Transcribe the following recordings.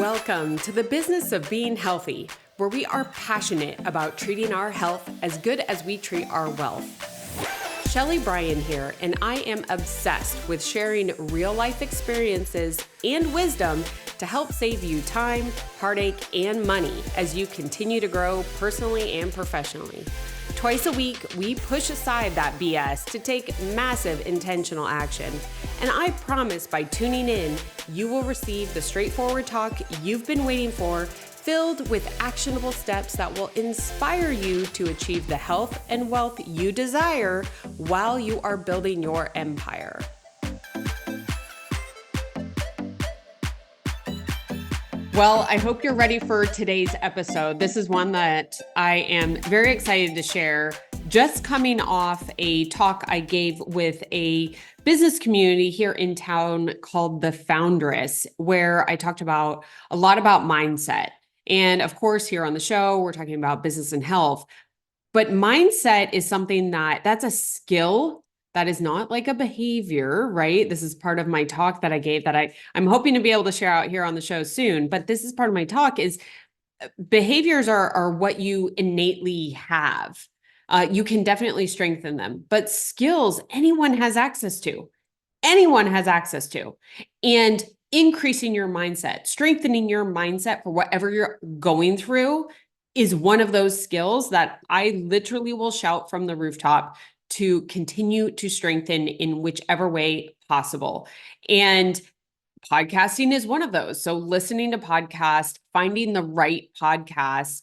Welcome to the business of being healthy, where we are passionate about treating our health as good as we treat our wealth. Sheley Brien here, and I am obsessed with sharing real-life experiences and wisdom to help save you time, heartache, and money as you continue to grow personally and professionally. Twice a week, we push aside that BS to take massive intentional action. And I promise by tuning in, you will receive the straightforward talk you've been waiting for, filled with actionable steps that will inspire you to achieve the health and wealth you desire while you are building your empire. Well, I hope you're ready for today's episode. This is one that I am very excited to share. Just coming off a talk I gave with a business community here in town called the Foundress, where I talked about a lot about mindset. And of course, here on the show, we're talking about business and health. But mindset is something that's a skill. That is not like a behavior, right? This is part of my talk that I gave that I'm hoping to be able to share out here on the show soon. But this is part of my talk is behaviors are what you innately have. You can definitely strengthen them, but skills, anyone has access to. Anyone has access to. And increasing your mindset, strengthening your mindset for whatever you're going through is one of those skills that I literally will shout from the rooftop to continue to strengthen in whichever way possible. And podcasting is one of those. So listening to podcasts, finding the right podcasts,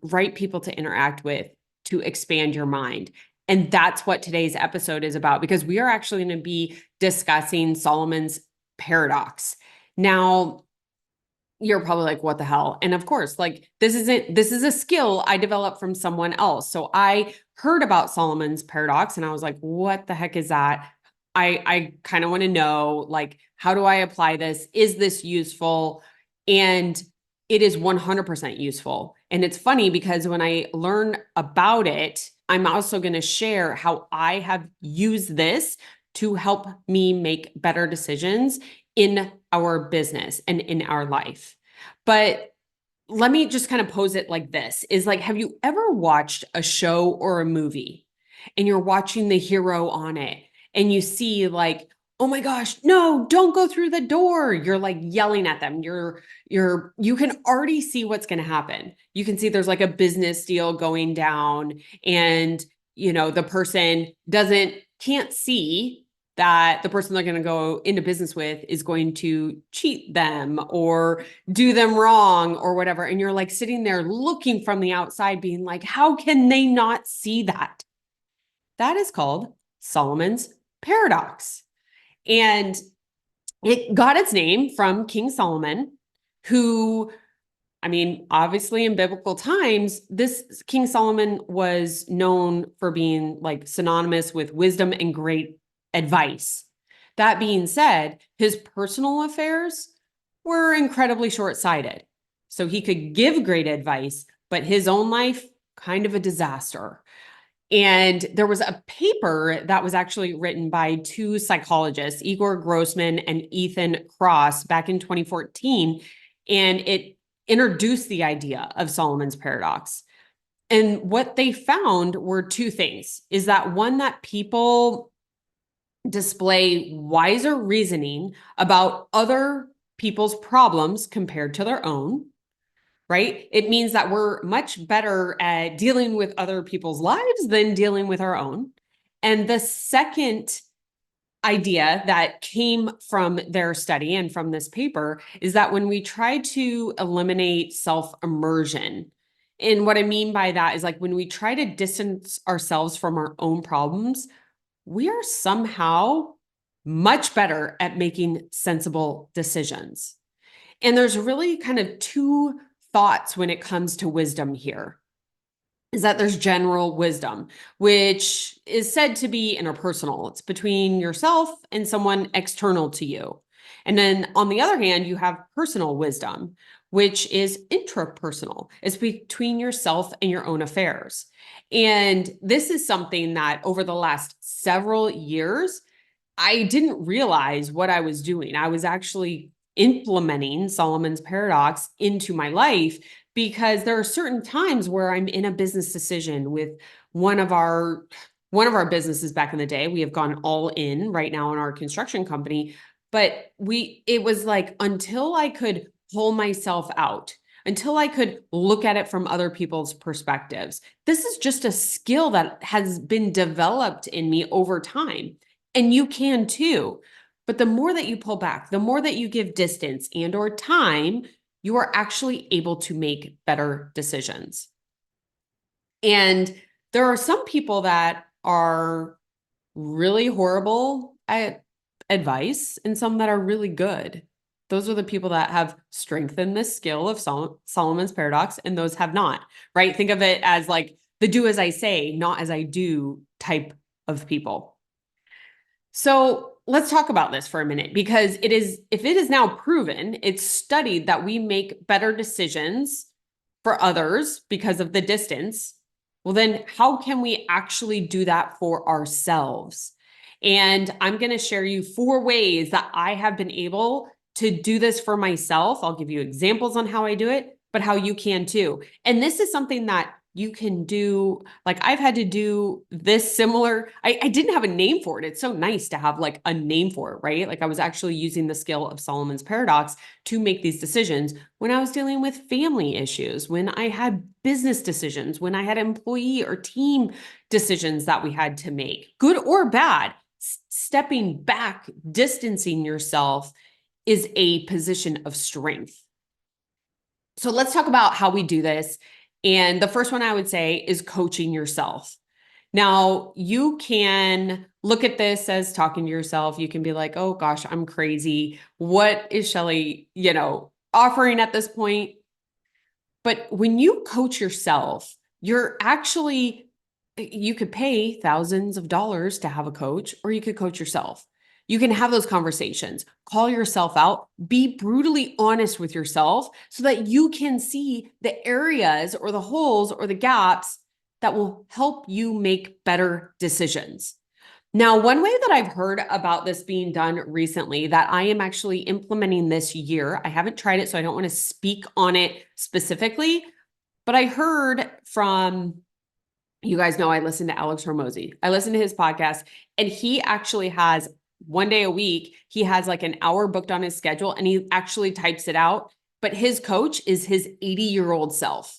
right people to interact with to expand your mind. And that's what today's episode is about, because we are actually going to be discussing Solomon's paradox. Now, you're probably like, what the hell? And of course, like this is a skill I developed from someone else. So I heard about Solomon's paradox and I was like, what the heck is that? I kind of want to know, like, how do I apply this? Is this useful? And it is 100% useful. And it's funny because when I learn about it, I'm also going to share how I have used this to help me make better decisions in our business and in our life. But let me just kind of pose it like this, is like, have you ever watched a show or a movie and you're watching the hero on it and you see like, oh my gosh, no, don't go through the door. You're like yelling at them. You can already see what's going to happen. You can see there's like a business deal going down and, the person can't see that the person they're going to go into business with is going to cheat them or do them wrong or whatever. And you're like sitting there looking from the outside being like, how can they not see that? That is called Solomon's paradox. And it got its name from King Solomon, who, obviously in biblical times, this King Solomon was known for being like synonymous with wisdom and great advice. That being said, his personal affairs were incredibly short-sighted. So he could give great advice, but his own life, kind of a disaster. And there was a paper that was actually written by two psychologists, Igor Grossman and Ethan Kross, back in 2014. And it introduced the idea of Solomon's paradox. And what they found were two things, is that one, that people display wiser reasoning about other people's problems compared to their own, right? It means that we're much better at dealing with other people's lives than dealing with our own. And the second idea that came from their study and from this paper is that when we try to eliminate self-immersion, and what I mean by that is like when we try to distance ourselves from our own problems, we are somehow much better at making sensible decisions. And there's really kind of two thoughts when it comes to wisdom here. Is that there's general wisdom, which is said to be interpersonal. It's between yourself and someone external to you. And then on the other hand, you have personal wisdom, which is intrapersonal. It's between yourself and your own affairs. And this is something that over the last several years, I didn't realize what I was doing. I was actually implementing Solomon's paradox into my life, because there are certain times where I'm in a business decision with one of our businesses back in the day. We have gone all in right now in our construction company, but it was like, until I could pull myself out, until I could look at it from other people's perspectives. This is just a skill that has been developed in me over time. And you can too. But the more that you pull back, the more that you give distance and or time, you are actually able to make better decisions. And there are some people that are really horrible at advice and some that are really good. Those are the people that have strengthened this skill of Solomon's paradox, and those have not, right? Think of it as like the do as I say, not as I do type of people. So let's talk about this for a minute, because if it is now proven, it's studied that we make better decisions for others because of the distance. Well, then how can we actually do that for ourselves? And I'm going to share you 4 ways that I have been able to do this for myself. I'll give you examples on how I do it, but how you can too. And this is something that you can do. Like, I've had to do this similar. I didn't have a name for it. It's so nice to have like a name for it, right? Like, I was actually using the skill of Solomon's paradox to make these decisions when I was dealing with family issues, when I had business decisions, when I had employee or team decisions that we had to make, good or bad. Stepping back, distancing yourself is a position of strength. So let's talk about how we do this. And the first one I would say is coaching yourself. Now, you can look at this as talking to yourself. You can be like, oh gosh, I'm crazy. What is Sheley, offering at this point? But when you coach yourself, you could pay thousands of dollars to have a coach, or you could coach yourself. You can have those conversations, call yourself out, be brutally honest with yourself so that you can see the areas or the holes or the gaps that will help you make better decisions. Now, one way that I've heard about this being done recently that I am actually implementing this year, I haven't tried it, so I don't want to speak on it specifically, but I heard from, you guys know I listen to Alex Hormozy. I listen to his podcast, and he actually has one day a week, he has like an hour booked on his schedule, and he actually types it out. But his coach is his 80-year-old self.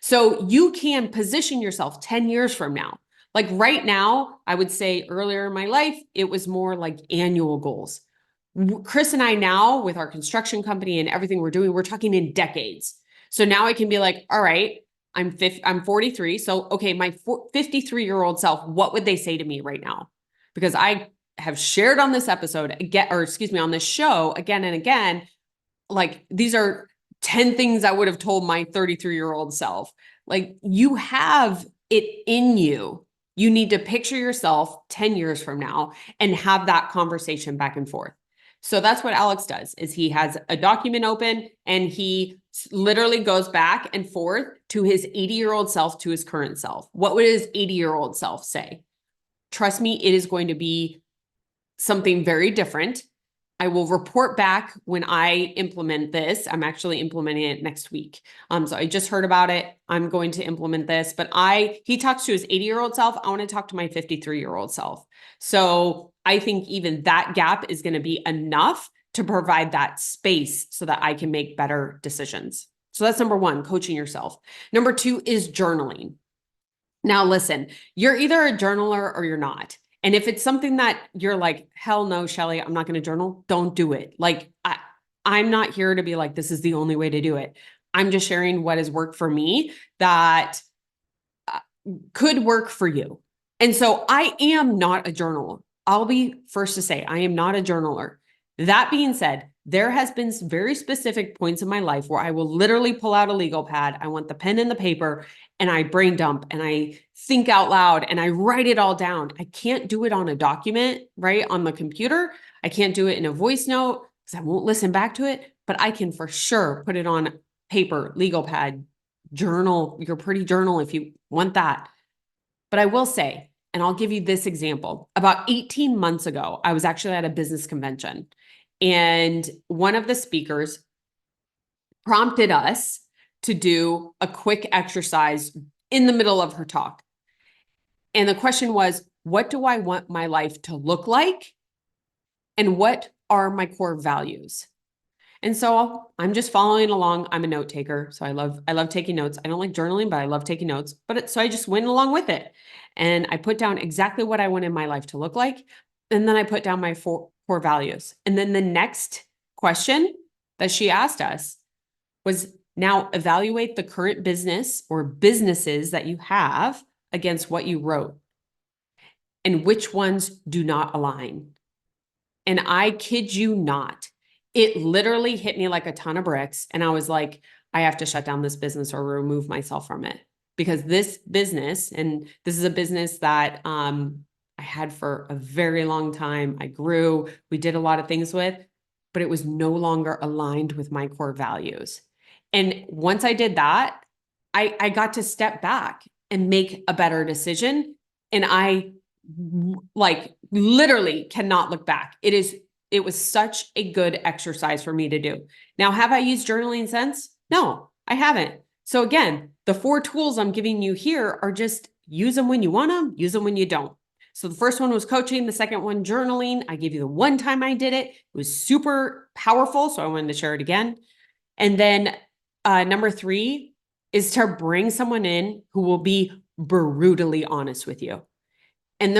So you can position yourself 10 years from now. Like right now, I would say earlier in my life, it was more like annual goals. Chris and I now, with our construction company and everything we're doing, we're talking in decades. So now I can be like, all right, I'm 43. So, okay, my 53-year-old self, what would they say to me right now? Because I have shared on this episode again, or excuse me, on this show again and again, like these are 10 things I would have told my 33-year-old self. Like, you have it in you. You need to picture yourself 10 years from now and have that conversation back and forth. So that's what Alex does, is he has a document open and he literally goes back and forth to his 80-year-old self, to his current self. What would his 80-year-old self say? Trust me, it is going to be something very different. I will report back when I implement this. I'm actually implementing it next week. So I just heard about it. I'm going to implement this, but he talks to his 80-year-old self. I want to talk to my 53-year-old self. So I think even that gap is going to be enough to provide that space so that I can make better decisions. So that's number 1, coaching yourself. Number 2 is journaling. Now, listen, you're either a journaler or you're not. And if it's something that you're like, hell no, Sheley, I'm not going to journal, don't do it. Like, I'm not here to be like, this is the only way to do it. I'm just sharing what has worked for me that could work for you. And so I am not a journaler. I'll be first to say I am not a journaler. That being said, there has been very specific points in my life where I will literally pull out a legal pad. I want the pen and the paper, and I brain dump and I think out loud and I write it all down. I can't do it on a document, right? On the computer. I can't do it in a voice note because I won't listen back to it, but I can for sure put it on paper, legal pad, journal, your pretty journal if you want that. But I will say, and I'll give you this example. About 18 months ago, I was actually at a business convention, And one of the speakers prompted us to do a quick exercise in the middle of her talk. And the question was, what do I want my life to look like? And what are my core values? And so I'm just following along. I'm a note taker. So I love taking notes. I don't like journaling, but I love taking notes. So I just went along with it. And I put down exactly what I wanted my life to look like. And then I put down my core values. And then the next question that she asked us was, now evaluate the current business or businesses that you have against what you wrote and which ones do not align. And I kid you not, it literally hit me like a ton of bricks. And I was like, I have to shut down this business or remove myself from it, because this business, and this is a business that I had for a very long time. I grew, we did a lot of things with, but it was no longer aligned with my core values. And once I did that, I got to step back and make a better decision. And I like literally cannot look back. It was such a good exercise for me to do. Now, have I used journaling since? No, I haven't. So again, the 4 tools I'm giving you here are just use them when you want them, use them when you don't. So the first one was coaching, the second one, journaling. I gave you the one time I did it. It was super powerful, so I wanted to share it again. And then number 3 is to bring someone in who will be brutally honest with you. And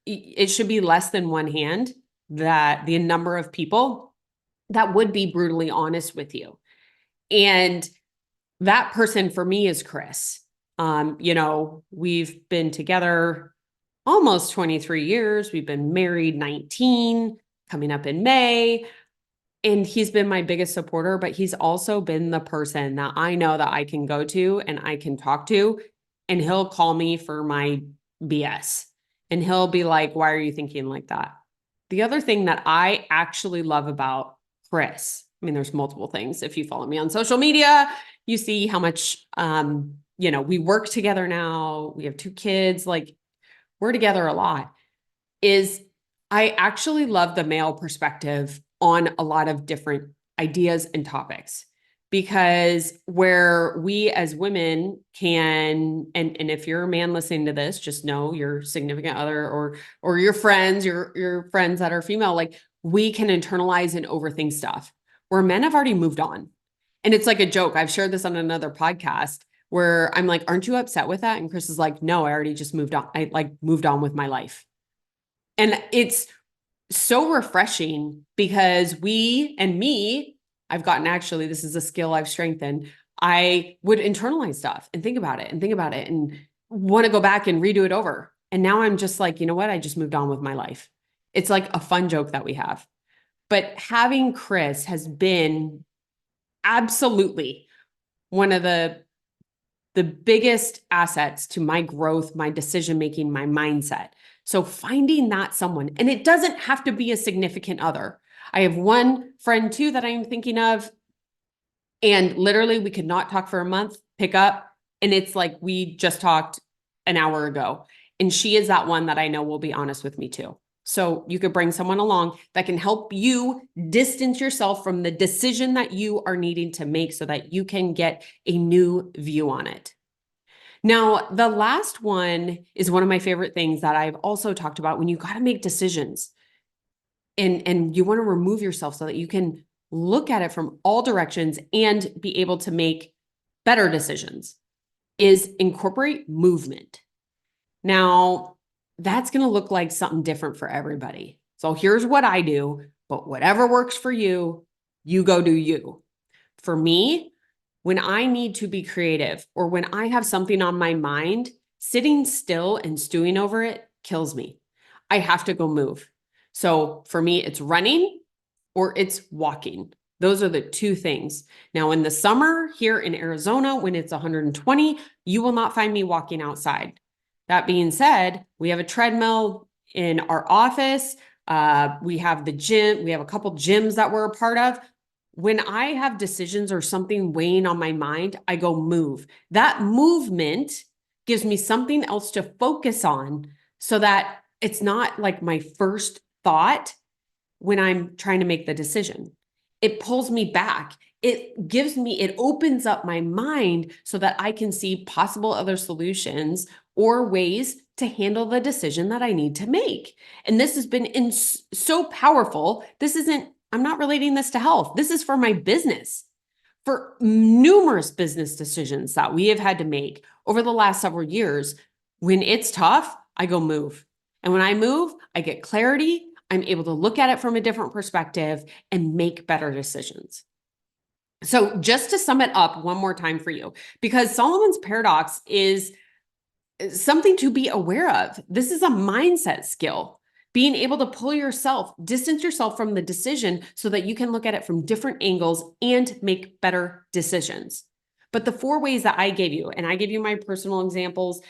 it should be less than one hand, that the number of people that would be brutally honest with you. And that person for me is Chris. We've been together almost 23 years. We've been married 19, coming up in May. And he's been my biggest supporter, but he's also been the person that I know that I can go to and I can talk to, and he'll call me for my BS. And he'll be like, why are you thinking like that? The other thing that I actually love about Chris, I mean, there's multiple things. If you follow me on social media, you see how much, we work together now. We have 2 kids, like we're together a lot, is I actually love the male perspective on a lot of different ideas and topics, because where we as women can, and if you're a man listening to this, just know your significant other or your friends, your friends that are female, like we can internalize and overthink stuff where men have already moved on. And it's like a joke. I've shared this on another podcast where I'm like, aren't you upset with that? And Chris is like, no, I already just moved on. I like moved on with my life. And it's so refreshing because I've gotten, actually, this is a skill I've strengthened. I would internalize stuff and think about it and want to go back and redo it over. And now I'm just like, you know what? I just moved on with my life. It's like a fun joke that we have. But having Chris has been absolutely one of the biggest assets to my growth, my decision-making, my mindset. So finding that someone, and it doesn't have to be a significant other. I have one friend too that I'm thinking of, and literally we could not talk for a month, pick up, and it's like we just talked an hour ago. And she is that one that I know will be honest with me too. So you could bring someone along that can help you distance yourself from the decision that you are needing to make so that you can get a new view on it. Now, the last one is one of my favorite things that I've also talked about when you got to make decisions and you want to remove yourself so that you can look at it from all directions and be able to make better decisions, is incorporate movement. Now, that's going to look like something different for everybody. So here's what I do, but whatever works for you, you go do you. For me, when I need to be creative or when I have something on my mind, sitting still and stewing over it kills me. I have to go move. So for me, it's running or it's walking. Those are the 2 things. Now, in the summer here in Arizona, when it's 120, you will not find me walking outside. That being said, we have a treadmill in our office. We have the gym. We have a couple gyms that we're a part of. When I have decisions or something weighing on my mind, I go move. That movement gives me something else to focus on so that it's not like my first thought when I'm trying to make the decision. It pulls me back. It opens up my mind so that I can see possible other solutions or ways to handle the decision that I need to make. And this has been so powerful. I'm not relating this to health. This is for my business, for numerous business decisions that we have had to make over the last several years. When it's tough, I go move. And when I move, I get clarity. I'm able to look at it from a different perspective and make better decisions. So just to sum it up one more time for you, because Solomon's paradox is something to be aware of. This is a mindset skill, being able to distance yourself from the decision so that you can look at it from different angles and make better decisions. But the 4 ways that I gave you, and I gave you my personal examples,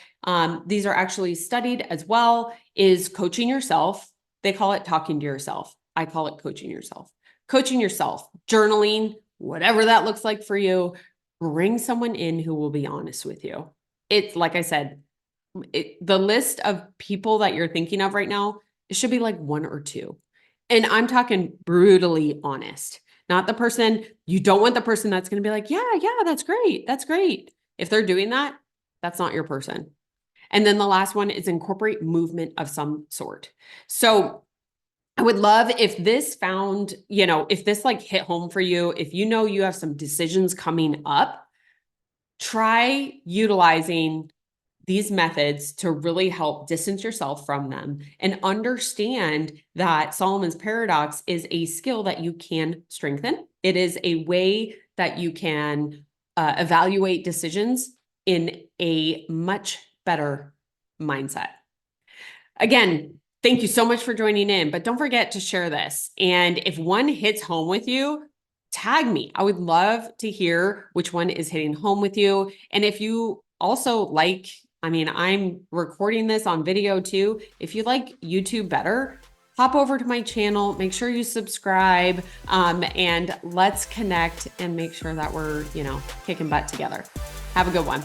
these are actually studied as well, is coaching yourself. They call it talking to yourself. I call it coaching yourself. Coaching yourself, journaling, whatever that looks like for you. Bring someone in who will be honest with you. It's like I said, the list of people that you're thinking of right now, it should be like 1 or 2. And I'm talking brutally honest, not the person, you don't want the person that's going to be like, yeah, that's great. That's great. If they're doing that, that's not your person. And then the last one is incorporate movement of some sort. So I would love if this if this like hit home for you, if you have some decisions coming up, try utilizing these methods to really help distance yourself from them and understand that Solomon's paradox is a skill that you can strengthen. It is a way that you can evaluate decisions in a much better mindset. Again, thank you so much for joining in, but don't forget to share this. And if one hits home with you, tag me. I would love to hear which one is hitting home with you. And if you also I'm recording this on video too. If you like YouTube better, hop over to my channel, make sure you subscribe, and let's connect and make sure that we're, kicking butt together. Have a good one.